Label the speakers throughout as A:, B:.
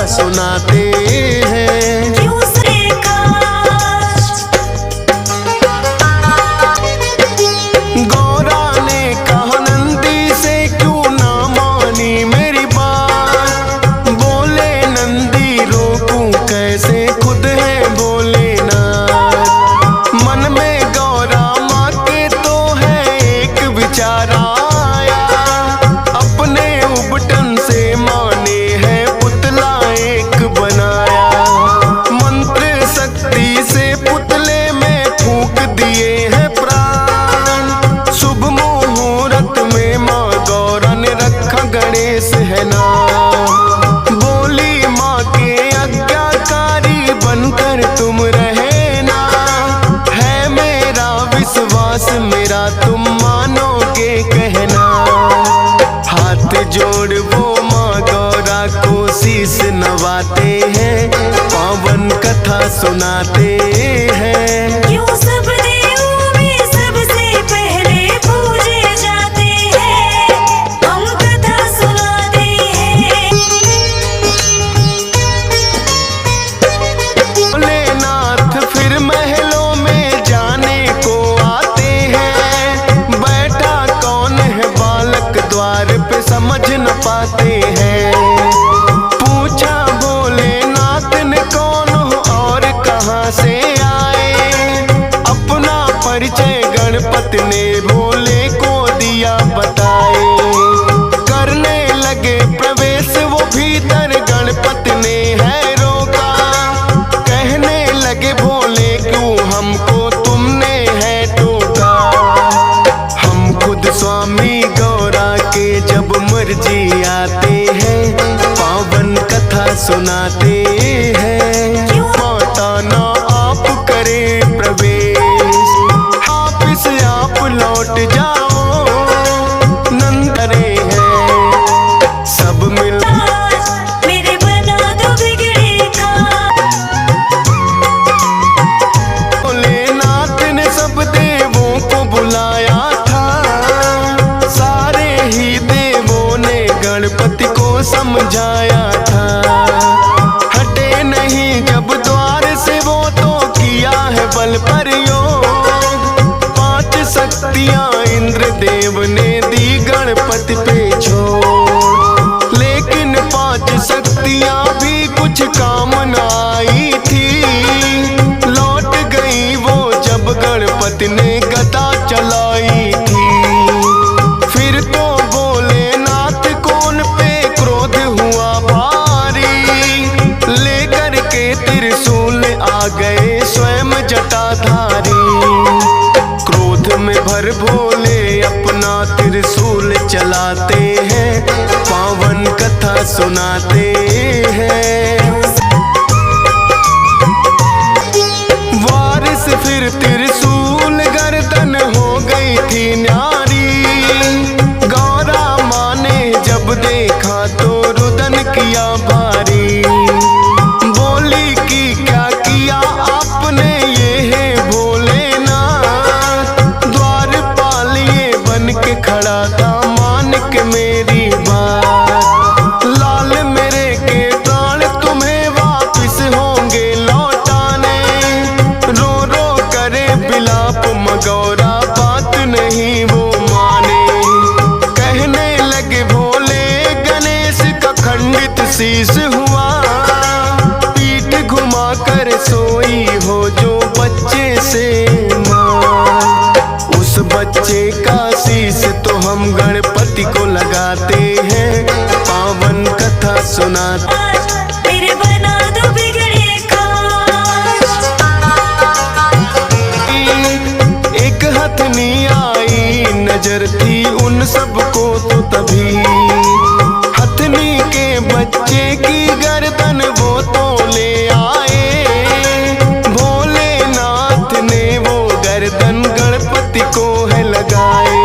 A: सुनाते हैं। गौरा ने कहा नंदी से क्यों ना मानी मेरी बात, बोले नंदी रोकूं कैसे खुद है बोले ना। मन में गौरा माँ के तो है एक विचार आया, अपने उबटन से माने है पुतला एक बनाया। मंत्र शक्ति से पुतले में फूंक दिए हैं प्राण, शुभ मुहूर्त में माँ गौरा ने रखा गणेश है नाम। बोली माँ के आज्ञाकारी बनकर तुम रहना, है मेरा विश्वास मेरा तुम मानोगे कहना। हाथ जोड़ वो माँ गौरा को शीश नवाते हैं, पावन कथा सुनाते हैं।
B: क्यों सब देवों में सबसे पहले पूजे जाते हैं, हम कथा सुनाते हैं।
A: भोलेनाथ फिर महलों में जाने को आते हैं, बैठा कौन है बालक द्वार पे समझ न पाते हैं। पूछा भोलेनाथ ने कौन हो और कहाँ से आए, अपना परिचय गणपति ने भोले को दिया बताए। करने लगे प्रवेश वो भीतर गणपति ने है रोका, कहने लगे भोले क्यों हमको तुमने है टोका। हम खुद स्वामी गौरा के जब मर्जी आते हैं, पावन कथा सुनाते हैं। माता ना आप करे प्रवेश, आप से आप लौट जाओ नंदरे हैं सब मिल।
B: मेरे बना दो बिगड़े का।
A: भोलेनाथ ने सब देवों को बुलाया था, सारे ही देवों ने गणपति को समझाया था। हटे नहीं जब द्वार से वो तो किया है बल प्रयोग, 5 शक्तियां इंद्र देव ने दी गणपति पे छोड़। लेकिन 5 शक्तियां भी कुछ काम न आई थी, लौट गई वो जब गणपति ने गदा चलाई थी। फिर तो भोलेनाथ कौन पे क्रोध हुआ भारी, लेकर के त्रिशूल आ गए स्वयं जटाधारी। क्रोध में भर भोले अपना त्रिशूल चलाते हैं, पावन कथा सुनाते हैं। वारिस फिर त्रिशूल गर्दन हो गई थी न्यारी, गौरा माँ ने जब देखा तो रुदन किया भारी। बोली कि क्या किया आपने ये है भोलेनाथ, द्वार पालिए बन के खड़ा था मान के मेरी बात। लाल मेरे के प्राण तुम्हें वापिस होंगे लौटाने, रो रो करे बिलाप मगौरा बात नहीं वो माने। कहने लगे भोले गणेश का खंडित शीश हुआ, पीठ घुमा कर सोई हो जो बच्चे से माँ। उस बच्चे का शीश तो हम गणपति को लगाते हैं, पावन कथा सुनाते।
B: मेरे बना दो बिगड़े का।
A: एक हथनी आई नजर थी उन सबको तो तभी, हथनी के बच्चे की गर्दन वो तो ले आए। भोलेनाथ ने वो गर्दन गणपति को है लगाए।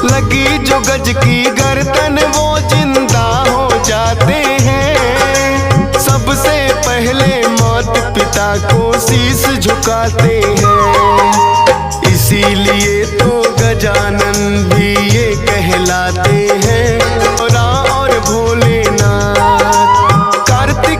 A: लगी जो गज की गर्दन वो जिंदा हो जाते हैं, सबसे पहले माता पिता को शीश झुकाते हैं। इसीलिए तो गजानन भी ये कहलाते हैं, और भोलेनाथ। कार्तिक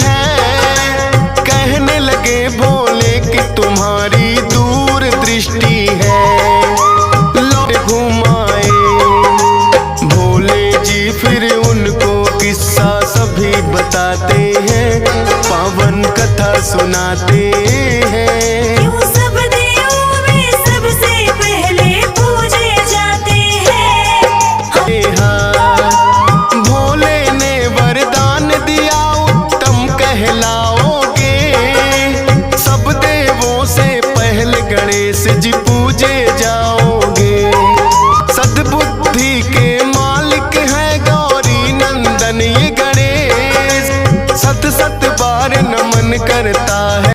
A: है। कहने लगे भोले कि तुम्हारी दूर दृष्टि है। लौट घुमाए भोले जी फिर उनको किस्सा सभी बताते हैं, पावन कथा सुनाते हैं।
B: क्यों सब देवों में सबसे पहले पूजे जाते हैं।
A: हाँ, भोले ने वरदान दिया उत्तम कहलाओगे। सब देवों से पहले गणेश जी पूजे जाओगे। सद्बुद्धि के मालिक है गौरी नंदन ये गणेश, सत सत बार नमन करता है।